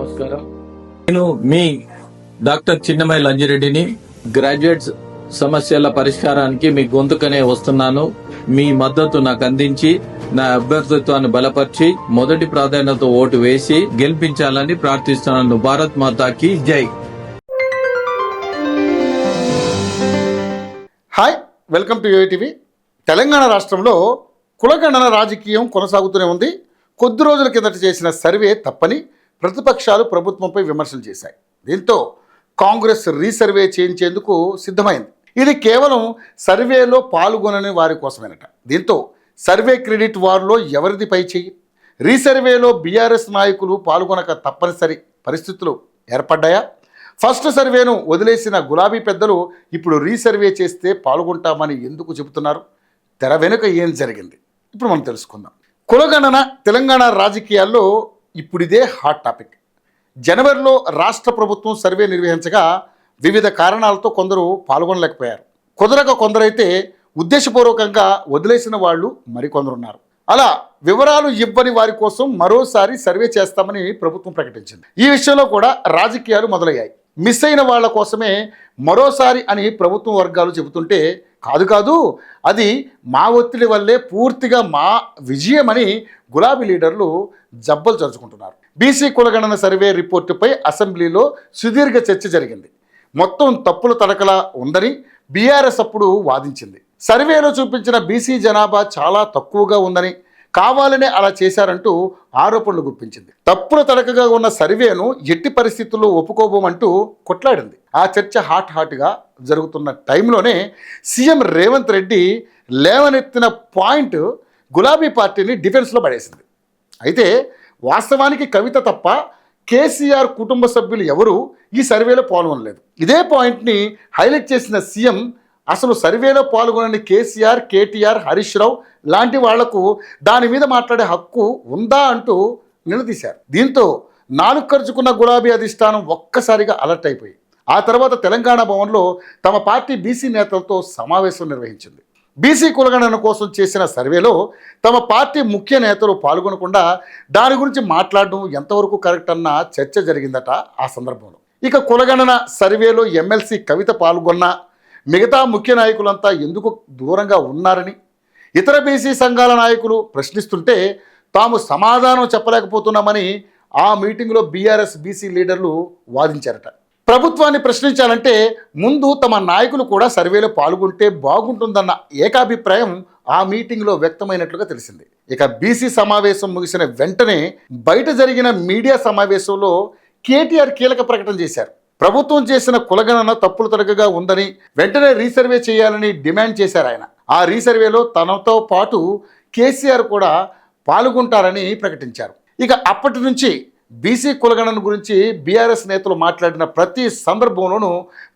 నమస్కారం. నేను మీ doctor చిన్నమై లంజిరెడ్డిని. Graduates సమస్యల పరిష్కారానికి మీ గొంతుకనే వస్తున్నాను. మీ మద్దతు నాకు అందించి నా అభ్యర్థిత్వాన్ని బలపరిచి మొదటి ప్రాధాన్యత ఓటు వేసి గెలిపించాలని ప్రార్థిస్తున్నాను. భారత్ మాతాకి జై. Hi, welcome to UTV. Telangana రాష్ట్రంలో కులగణన రాజకీయం కొనసాగుతూనే ఉంది. కొద్ది రోజుల కిందట చేసిన సర్వే తప్పని ప్రతిపక్షాలు ప్రభుత్వంపై విమర్శలు చేశాయి. దీంతో కాంగ్రెస్ రీసర్వే చేయించేందుకు సిద్ధమైంది. ఇది కేవలం సర్వేలో పాల్గొనని వారి కోసమేనట. దీంతో సర్వే క్రెడిట్ వార్లో ఎవరిది పై చెయ్యి? రీసర్వేలో బీఆర్ఎస్ నాయకులు పాల్గొనక తప్పనిసరి పరిస్థితులు ఏర్పడ్డాయా? ఫస్ట్ సర్వేను వదిలేసిన గులాబీ పెద్దలు ఇప్పుడు రీసర్వే చేస్తే పాల్గొంటామని ఎందుకు చెబుతున్నారు? తెర వెనుక ఏం జరిగింది ఇప్పుడు మనం తెలుసుకుందాం. కులగణన తెలంగాణ రాజకీయాల్లో ఇప్పుడిదే హాట్ టాపిక్. జనవరిలో రాష్ట్ర ప్రభుత్వం సర్వే నిర్వహించగా వివిధ కారణాలతో కొందరు పాల్గొనలేకపోయారు. కుదరక కొందరైతే ఉద్దేశపూర్వకంగా వదిలేసిన వాళ్ళు మరికొందరున్నారు. అలా వివరాలు ఇవ్వని వారి కోసం మరోసారి సర్వే చేస్తామని ప్రభుత్వం ప్రకటించింది. ఈ విషయంలో కూడా రాజకీయాలు మొదలయ్యాయి. మిస్ అయిన వాళ్ళ కోసమే మరోసారి అని ప్రభుత్వం వర్గాలు చెబుతుంటే కాదు అది మా ఒత్తిడి వల్లే పూర్తిగా మా విజయమని గులాబీ లీడర్లు జబ్బలు చరుచుకుంటున్నారు. బీసీ కులగణన సర్వే రిపోర్టుపై అసెంబ్లీలో సుదీర్ఘ చర్చ జరిగింది. మొత్తం తప్పుల తడకలా ఉందని బీఆర్ఎస్ అప్పుడు వాదించింది. సర్వేలో చూపించిన బీసీ జనాభా చాలా తక్కువగా ఉందని, కావాలనే అలా చేశారంటూ ఆరోపణలు గుప్పించింది. తప్పుల తడకగా ఉన్న సర్వేను ఎట్టి పరిస్థితుల్లో ఒప్పుకోబోమంటూ కొట్లాడింది. ఆ చర్చ హాట్గా జరుగుతున్న టైంలోనే సీఎం రేవంత్ రెడ్డి లేవనెత్తిన పాయింట్ గులాబీ పార్టీని డిఫెన్స్లో పడేసింది. అయితే వాస్తవానికి కవిత తప్ప కేసీఆర్ కుటుంబ సభ్యులు ఎవరూ ఈ సర్వేలో పాల్గొనలేదు. ఇదే పాయింట్ని హైలైట్ చేసిన సీఎం అసలు సర్వేలో పాల్గొనని కేసీఆర్, కేటీఆర్, హరీష్ రావు లాంటి వాళ్లకు దాని మీద మాట్లాడే హక్కు ఉందా అంటూ నిలదీశారు. దీంతో నాలుగు ఖర్చుకున్న గులాబీ అధిష్టానం ఒక్కసారిగా అలర్ట్ అయిపోయి ఆ తర్వాత తెలంగాణ భవన్లో తమ పార్టీ బీసీ నేతలతో సమావేశం నిర్వహించింది. బీసీ కులగణన కోసం చేసిన సర్వేలో తమ పార్టీ ముఖ్య నేతలు పాల్గొనకుండా దాని గురించి మాట్లాడడం ఎంతవరకు కరెక్ట్ అన్న చర్చ జరిగిందట ఆ సందర్భంలో. ఇక కులగణన సర్వేలో ఎమ్మెల్సీ కవిత పాల్గొన్నా మిగతా ముఖ్య నాయకులంతా ఎందుకు దూరంగా ఉన్నారని ఇతర బీసీ సంఘాల నాయకులు ప్రశ్నిస్తుంటే తాము సమాధానం చెప్పలేకపోతున్నామని ఆ మీటింగ్లో బీఆర్ఎస్ బీసీ లీడర్లు వాదించారట. ప్రభుత్వాన్ని ప్రశ్నించాలంటే ముందు తమ నాయకులు కూడా సర్వేలో పాల్గొంటే బాగుంటుందన్న ఏకాభిప్రాయం ఆ మీటింగ్లో వ్యక్తమైనట్లుగా తెలిసింది. ఇక బీసీ సమావేశం ముగిసిన వెంటనే బయట జరిగిన మీడియా సమావేశంలో కేటీఆర్ కీలక ప్రకటన చేశారు. ప్రభుత్వం చేసిన కులగణన తప్పులు తడకగా ఉందని వెంటనే రీసర్వే చేయాలని డిమాండ్ చేశారు ఆయన. ఆ రీసర్వేలో తనతో పాటు కేసీఆర్ కూడా పాల్గొంటారని ప్రకటించారు. ఇక అప్పటి నుంచి బీసీ కులగణన గురించి బీఆర్ఎస్ నేతలు మాట్లాడిన ప్రతి సందర్భంలోనూ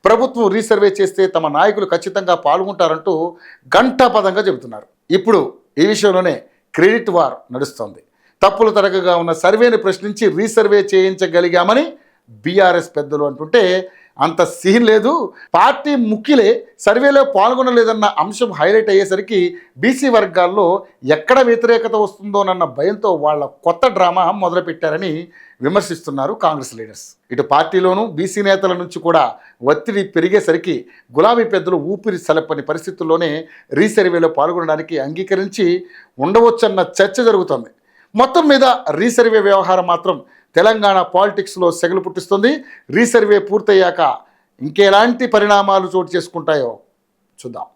ప్రభుత్వం రీసర్వే చేస్తే తమ నాయకులు ఖచ్చితంగా పాల్గొంటారంటూ ఘంటాపథంగా చెబుతున్నారు. ఇప్పుడు ఈ విషయంలోనే క్రెడిట్ వార్ నడుస్తోంది. తప్పులు తడకగా ఉన్న సర్వేని ప్రశ్నించి రీసర్వే చేయించగలిగామని బీఆర్ఎస్ పెద్దలు అంటుంటే అంత సీన్ లేదు. పార్టీ ముఖ్యులే సర్వేలో పాల్గొనలేదన్న అంశం హైలైట్ అయ్యేసరికి బీసీ వర్గాల్లో ఎక్కడ వ్యతిరేకత వస్తుందోనన్న భయంతో వాళ్ళ కొత్త డ్రామా మొదలుపెట్టారని విమర్శిస్తున్నారు కాంగ్రెస్ లీడర్స్. ఇటు పార్టీలోనూ బీసీ నేతల నుంచి కూడా ఒత్తిడి పెరిగేసరికి గులాబీ పెద్దలు ఊపిరి సలపని పరిస్థితుల్లోనే రీసర్వేలో పాల్గొనడానికి అంగీకరించి ఉండవచ్చన్న చర్చ జరుగుతోంది. మొత్తం మీద రీసర్వే వ్యవహారం మాత్రం తెలంగాణ పాలిటిక్స్లో సెగలు పుట్టిస్తుంది. రీసర్వే పూర్తయ్యాక ఇంకెలాంటి పరిణామాలు చోటు చేసుకుంటాయో చూద్దాం.